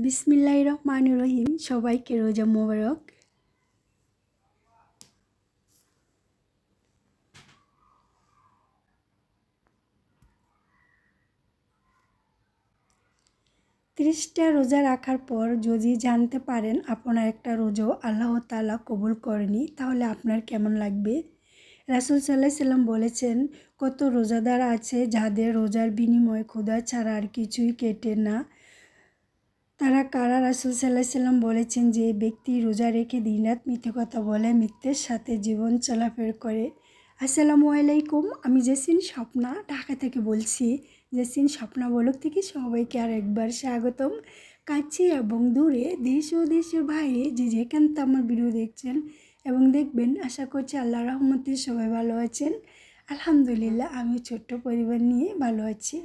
বিসমিল্লাহির রহমানির রহিম। সবাইকে রোজা মোবারক। 30টা রোজা রাখার পর যদি জানতে পারেন আপনার একটা রোজাও আল্লাহ তাআলা কবুল করেনি, তাহলে আপনার কেমন লাগবে? রাসূল সাল্লাল্লাহু আলাইহি সাল্লাম বলেছেন, কত রোজাদার আছে যাদের রোজার বিনিময়ে ক্ষুধা ছাড়া আর কিছুই কেটে না। তারা কারা? রাসূল সাল্লাল্লাহু আলাইহি সাল্লাম বলেছেন, যে ব্যক্তি রোজা রেখে দিনরাত মিথ্যে কথা বলে, মিথ্যের সাথে জীবন চলাফেরা করে। আসসালামু আলাইকুম, আমি জেসিন স্বপ্না ঢাকা থেকে বলছি। জেসিন স্বপ্না ব্লগ থেকে সবাইকে আর একবার স্বাগতম। কাছে এবং দূরে, দেশ ও দেশের বাইরে যে যেখান থেকে আমার ভিডিও দেখছেন এবং দেখবেন, আশা করছি আল্লাহর রহমতে সবাই ভালো আছেন। আলহামদুলিল্লাহ, আমি ছোট্ট পরিবার নিয়ে ভালো আছি।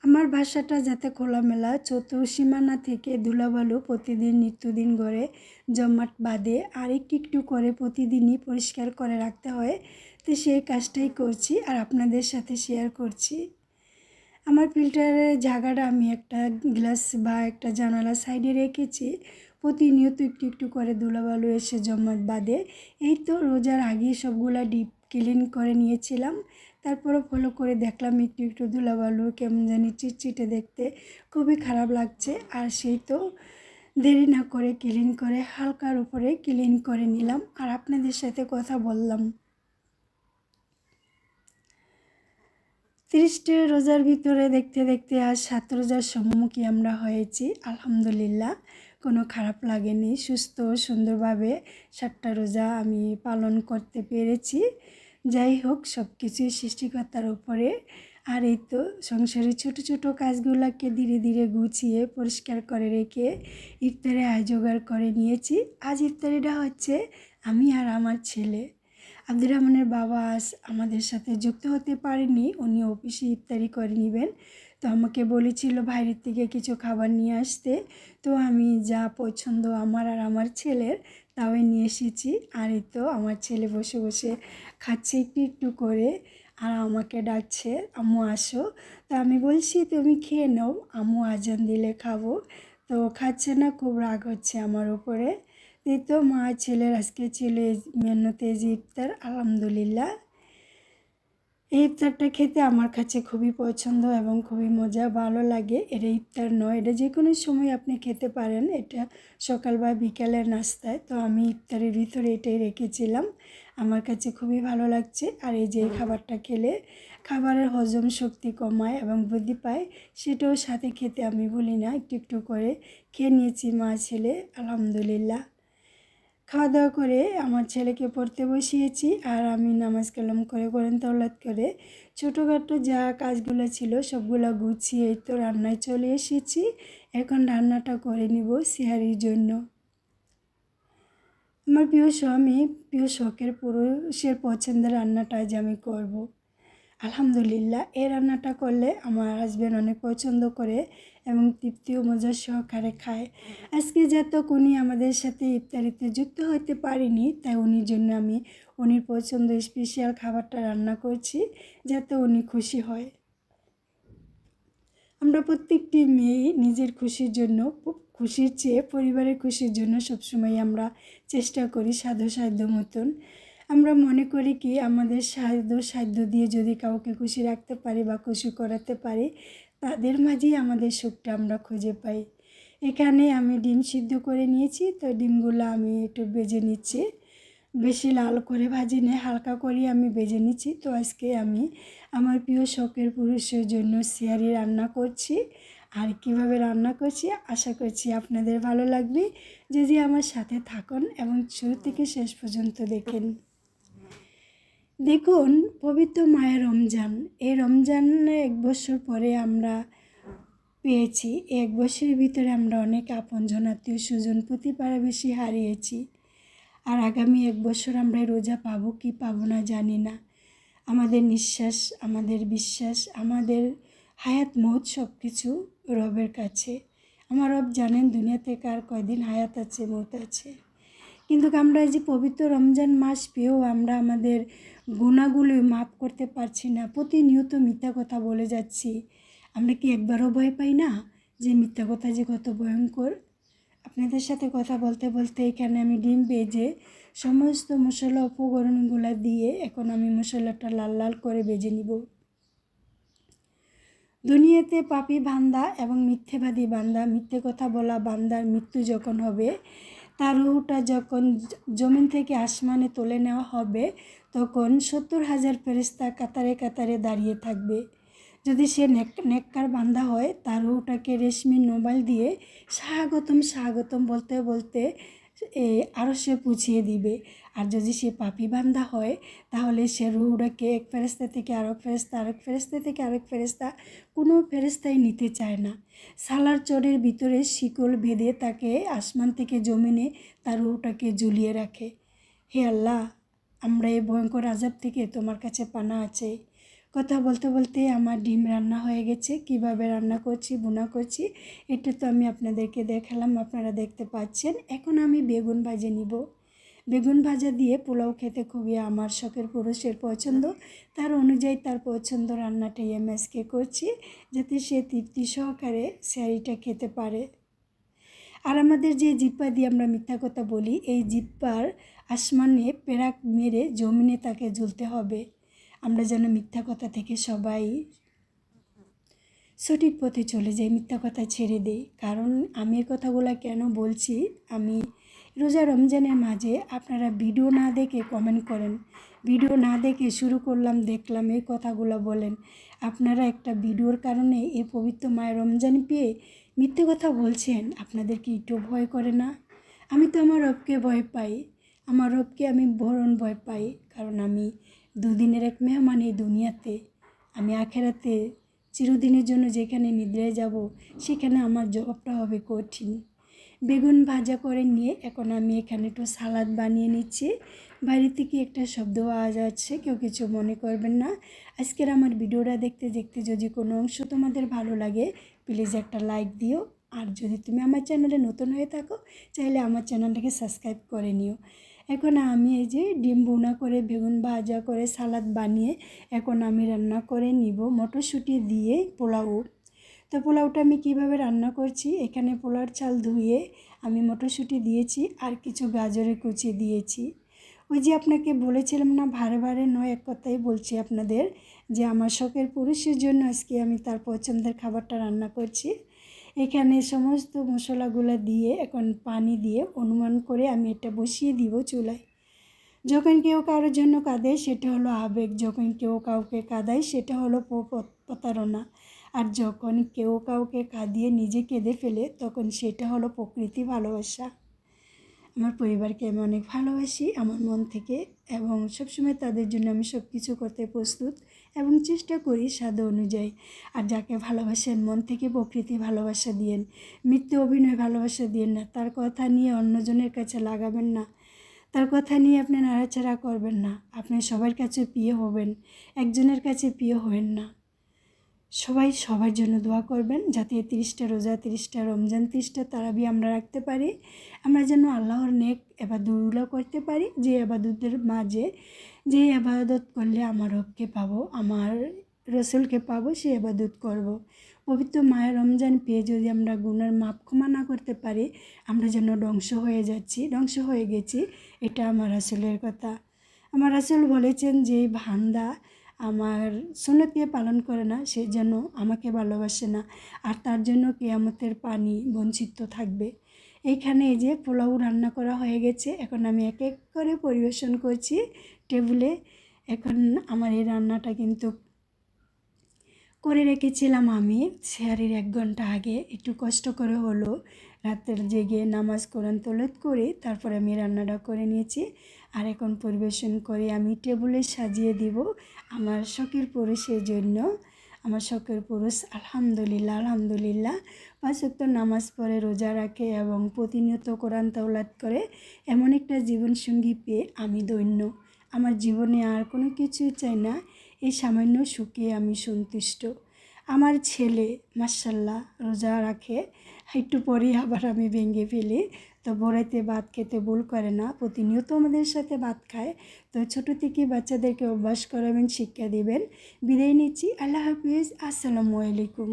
আমার বাসাটা যাতে খোলামেলা, চতুর্সীমানা থেকে ধুলাবালু প্রতিদিন নিত্যদিন ঘরে জমাট বাঁধে আর একটু একটু করে প্রতিদিনই পরিষ্কার করে রাখতে হয়। তো সেই কাজটাই করছি আর আপনাদের সাথে শেয়ার করছি। আমার ফিল্টারের জায়গাটা আমি একটা গ্লাস বা একটা জানালা সাইডে রেখেছি। প্রতিনিয়ত একটু একটু করে ধুলাবালু এসে জমাট বাঁধে। এই তো রোজার আগে সবগুলা ডিপ ক্লিন করে নিয়েছিলাম। তারপরও ফলো করে দেখলাম একটু একটু ধুলাবালু কেমন জানি চিটচিটে দেখতে, খুবই খারাপ লাগছে। আর সেই তো দেরি না করে ক্লিন করে হালকার উপরে ক্লিন করে নিলাম আর আপনাদের সাথে কথা বললাম। 30টা রোজার ভিতরে দেখতে দেখতে আজ 7 রোজার সম্মুখী আমরা হয়েছি। আলহামদুলিল্লাহ, কোনো খারাপ লাগেনি। সুস্থ সুন্দরভাবে 7টা রোজা আমি পালন করতে পেরেছি। যাই হোক, সব কিছুই সৃষ্টিকর্তার উপরে। আর এই তো সংসারের ছোট ছোট কাজগুলোকে ধীরে ধীরে গুছিয়ে পরিষ্কার করে রেখে ইফতারে জোগাড় করে নিয়েছি। আজ ইফতারিটা হচ্ছে আমি আর আমার ছেলে। আব্দুর রহমানের বাবা আজ আমাদের সাথে যুক্ত হতে পারেনি, উনি অফিসে ইফতারি করে নেবেন। তো আমাকে বলেছিল বাইরের থেকে কিছু খাবার নিয়ে আসতে। তো আমি যা পছন্দ আমার আর আমার ছেলের তাও নিয়ে এসেছি। আর এই তো আমার ছেলে বসে বসে খাচ্ছে একটু একটু করে আর আমাকে ডাকছে, আম্মু আসো। তো আমি বলছি তুমি খেয়ে নাও, আম্মু আজান দিলে খাবো। তো খাচ্ছে না, খুব রাগ হচ্ছে আমার উপরে। এই তো মা ছেলের আজকে ছিল মেন্যতে যে ইফতার। আলহামদুলিল্লাহ, এই ইফতারটা খেতে আমার কাছে খুবই পছন্দ এবং খুবই মজা ভালো লাগে। এটা ইফতার নয়, এটা যে কোনো সময় আপনি খেতে পারেন। এটা সকাল বা বিকালের নাস্তায়। তো আমি ইফতারের ভিতরে এটাই রেখেছিলাম, আমার কাছে খুবই ভালো লাগছে। আর এই যে খাবারটা খেলে খাবারের হজম শক্তি কমায় এবং বৃদ্ধি পায়, সেটাও সাথে খেতে আমি বলি না, একটু একটু করে খেয়ে নিয়েছি মা ছেলে। আলহামদুলিল্লাহ, খাওয়া দাওয়া করে আমার ছেলেকে পড়তে বসিয়েছি আর আমি নামাজ কালাম করে কোরআন তেলাওয়াত করে ছোটোখাটো যা কাজগুলো ছিল সবগুলো গুছিয়ে তো রান্নায় চলে এসেছি। এখন রান্নাটা করে নিব সিহারির জন্য। আমার প্রিয় স্বামী, প্রিয় শখের পুরুষের পছন্দের রান্নাটা আজ আমি করব। আলহামদুলিল্লাহ, এই রান্নাটা করলে আমার হাজব্যান্ড অনেক পছন্দ করে এবং তৃপ্তি ও মজার সহকারে খায়। আজকে যত উনি আমাদের সাথে ইফতারিতে যুক্ত হতে পারেনি, তাই উনির জন্য আমি উনির পছন্দ স্পেশাল খাবারটা রান্না করছি, যাতে উনি খুশি হয়। আমরা প্রত্যেকটি মেয়ে নিজের খুশির জন্য, খুশির চেয়ে পরিবারের খুশির জন্য সবসময় আমরা চেষ্টা করি সাধ্য মতন। আমরা মনে করি কি আমাদের সাধ্য দিয়ে যদি কাউকে খুশি রাখতে পারি বা খুশি করাতে পারি, তাদের মাঝেই আমাদের সুখটা আমরা খুঁজে পাই। এখানে আমি ডিম সিদ্ধ করে নিয়েছি। তো ডিমগুলো আমি একটু ভেজে নিচ্ছি, বেশি লাল করে ভাজি নিয়ে হালকা করে আমি ভেজে নিচ্ছি। তো আজকে আমি আমার প্রিয় শখের পুরুষের জন্য সিহারি রান্না করছি। আর কিভাবে রান্না করছি আশা করছি আপনাদের ভালো লাগবে, যদি আমার সাথে থাকুন এবং শুরু থেকে শেষ পর্যন্ত দেখেন। দেখুন, পবিত্র মায়ের রমজান, এই রমজানে 1 বছর পরে আমরা পেয়েছি। 1 বছরের ভিতরে আমরা অনেক আপনজন, আত্মীয় স্বজন, প্রতিবেশী হারিয়েছি। আর আগামী 1 বছর আমরা রোজা পাবো কি পাবো না জানি না। আমাদের নিঃশ্বাস, আমাদের বিশ্বাস, আমাদের হায়াত মৌত সব কিছু রবের কাছে। আমার রব জানেন দুনিয়াতে কার কয়দিন হায়াত আছে, মৌত আছে। কিন্তু আমরা এই যে পবিত্র রমজান মাস পেয়েও আমরা আমাদের গুনাহগুলো মাফ করতে পারছি না। প্রতিনিয়ত মিথ্যা কথা বলে যাচ্ছি। আমরা কি একবারও ভয় পাই না যে মিথ্যা কথা যে কত ভয়ঙ্কর। আপনাদের সাথে কথা বলতে বলতে এখানে আমি ডিম ভেজে সমস্ত মশলা উপকরণগুলো দিয়ে এখন আমি মশলাটা লাল লাল করে ভেজে নিব। দুনিয়াতে পাপী বান্দা এবং মিথ্যেবাদী বান্দা, মিথ্যে কথা বলা বান্দার মৃত্যু যখন হবে, তার রুহটা যখন জমিন থেকে আসমানে তুলে নেওয়া হবে, তখন 70,000 ফেরেশতা কাতারে কাতারে দাঁড়িয়ে থাকবে। যদি সে নেককার বান্দা হয়, তার রুহটাকে রেশমি নোবাল দিয়ে স্বাগতম স্বাগতম বলতে বলতে আরও সে পুছিয়ে দিবে। আর যদি সে পাপী বান্দা হয়, তাহলে সে রুহটাকে এক ফেরেশতা থেকে আরেক ফেরেশতা, আরেক ফেরেশতা থেকে আরেক ফেরেশতা, কোনো ফেরেশতাই নিতে চায় না। সালার চরের ভিতরে শিকল বেঁধে তাকে আসমান থেকে জমিনে তার রুহটাকে ঝুলিয়ে রাখে। হে আল্লাহ, আমরা এই ভয়ঙ্কর আযাব থেকে তোমার কাছে পানা আছে। কথা বলতে বলতে আমার ডিম রান্না হয়ে গেছে। কিভাবে রান্না করছি, ভুনা করছি, এটা তো আমি আপনাদেরকে দেখালাম, আপনারা দেখতে পাচ্ছেন। এখন আমি বেগুন ভাজে নিব। বেগুন ভাজা দিয়ে পোলাও খেতে খুবই আমার শখের পুরুষের পছন্দ। তার অনুযায়ী তার পছন্দ রান্নাটাই আমি আজকে করছি, যাতে সে তৃপ্তি সহকারে স্যারিটা খেতে পারে। আর আমাদের যে জিহ্বা দিয়ে আমরা মিথ্যা কথা বলি, এই জিহ্বার আসমানে পেরাক মেরে জমিনে তাকে ঝুলতে হবে। আমরা যেন মিথ্যা কথা থেকে সবাই সঠিক পথে চলে যাই, মিথ্যা কথা ছেড়ে দেই। কারণ আমি এই কথাগুলো কেন বলছি, আমি রোজা রমজানের মাঝে আপনারা ভিডিও না দেখে কমেন্ট করেন, ভিডিও না দেখে শুরু করলাম দেখলাম এই কথাগুলো বলেন। আপনারা একটা ভিডিওর কারণে এই পবিত্র মায়ের রমজান পেয়ে মিথ্যে কথা বলছেন, আপনাদের কি একটু ভয় করে না? আমি তো আমার রবকে ভয় পাই, আমার রবকে আমি ভয় পাই। কারণ আমি দুদিনের এক মেহমান এই দুনিয়াতে। আমি আখেরাতে চিরদিনের জন্য যেখানে নিদ্রায় যাব, সেখানে আমার জবাবটা হবে কঠিন। বেগুন ভাজা করে নিয়ে এখন আমি এখানে একটু সালাদ বানিয়ে নিচ্ছি। বাইরে থেকে একটা শব্দ আওয়াজ আসছে, কেউ কিছু মনে করবেন না। আজকের আমার ভিডিওটা দেখতে দেখতে যদি কোনো অংশ তোমাদের ভালো লাগে, প্লিজ একটা লাইক দিও। আর যদি তুমি আমার চ্যানেলে নতুন হয়ে থাকো, চাইলে আমার চ্যানেলটাকে সাবস্ক্রাইব করে নিও। এখন আমি এই যে ডিম ভুনা করে বেগুন ভাজা করে সালাদ বানিয়ে এখন আমি রান্না করে নিব মটরশুঁটি দিয়ে পোলাও। তো পোলাওটা আমি কিভাবে রান্না করছি, এখানে পোলাওর চাল ধুয়ে আমি মটরশুঁটি দিয়েছি আর কিছু গাজরের কুচি দিয়েছি। ওই যে আপনাকে বলেছিলাম না, ভারে ভারে নয়, এক কথাই বলছি আপনাদের, যে আমার শখের পুরুষের জন্য আজকে আমি তার পছন্দের খাবারটা রান্না করছি। এখানে সমস্ত মশলাগুলো দিয়ে এখন পানি দিয়ে অনুমান করে আমি এটা বসিয়ে দিব চুলায়। যখন কেউ কারোর জন্য কাঁদে সেটা হলো আবেগ, যখন কেউ কাউকে কাঁদায় সেটা হলো প্রতারণা, আর যখন কেউ কাউকে কাঁদিয়ে নিজে কেঁদে ফেলে তখন সেটা হলো প্রকৃতি ভালোবাসা। আমার পরিবারকে আমি অনেক ভালোবাসি আমার মন থেকে, এবং সবসময় তাদের জন্য আমি সব কিছু করতে প্রস্তুত এবং চেষ্টা করি সাধ্য অনুযায়ী। আর যাকে ভালোবাসেন মন থেকে প্রকৃতি ভালোবাসা দিয়েন, মিথ্যে অভিনয় ভালোবাসা দিয়েন না। তার কথা নিয়ে অন্যজনের কাছে লাগাবেন না, তার কথা নিয়ে আপনি নাড়াচাড়া করবেন না। আপনি সবার কাছে প্রিয় হবেন, একজনের কাছে প্রিয় হবেন না। সবাই সবার জন্য দোয়া করবেন, যাতে 30টা রোজা, 30টা রমজান, 30টা তারাবি আমরা রাখতে পারি। আমরা যেন আল্লাহর নেক এবাদতগুলো করতে পারি, যে এবাদতের মাঝে যে এবাদত করলে আমার রবকে পাবো, আমার রসুলকে পাবো, সে এবাদত করব। পবিত্র মায়ের রমজান পেয়ে যদি আমরা গুনার মাপ ক্ষমা না করতে পারি, আমরা যেন ধ্বংস হয়ে যাচ্ছি, ধ্বংস হয়ে গেছি। এটা আমার রাসূলের কথা। আমার রাসূল বলেছেন যে বান্দা আমার সুন্নতকে পালন করে না, সে যেন আমাকে ভালোবাসে না, আর তার জন্য কিয়ামতের পানি বঞ্চিত থাকবে। এইখানে এই যে পোলাও রান্না করা হয়ে গেছে, এখন আমি এক এক করে পরিবেশন করছি টেবিলে। এখন আমার এই রান্নাটা কিন্তু করে রেখেছিলাম আমি সেহরির 1 ঘন্টা আগে, একটু কষ্ট করে হলো রাতের জেগে নামাজ কোরআন তেলাওয়াত করে তারপরে আমি রান্নাটা করে নিয়েছি। আর এখন পরিবেশন করে আমি টেবিলে সাজিয়ে দিব আমার শখের পুরুষের জন্য। আমার শখের পুরুষ আলহামদুলিল্লাহ আলহামদুলিল্লাহ 5 ওয়াক্ত নামাজ পড়ে, রোজা রাখে এবং প্রতিনিয়ত কোরআন তেলাওয়াত করে। এমন একটা জীবনসঙ্গী পেয়ে আমি ধন্য। আমার জীবনে আর কোনো কিছুই চাই না, এই সামান্য সুখে আমি সন্তুষ্ট। আমার ছেলে মাশাআল্লাহ রোজা রাখে, একটু পরেই আবার আমি ভেঙে ফেলি। তো বড়াইতে ভাত খেতে ভুল করে না, প্রতিনিয়ত আমাদের সাথে ভাত খায়। তো ছোটো থেকে বাচ্চাদেরকে অভ্যাস করাবেন, শিক্ষা দিবেন। বিদায় নিচ্ছি, আল্লাহ হাফিজ, আসসালামু আলাইকুম।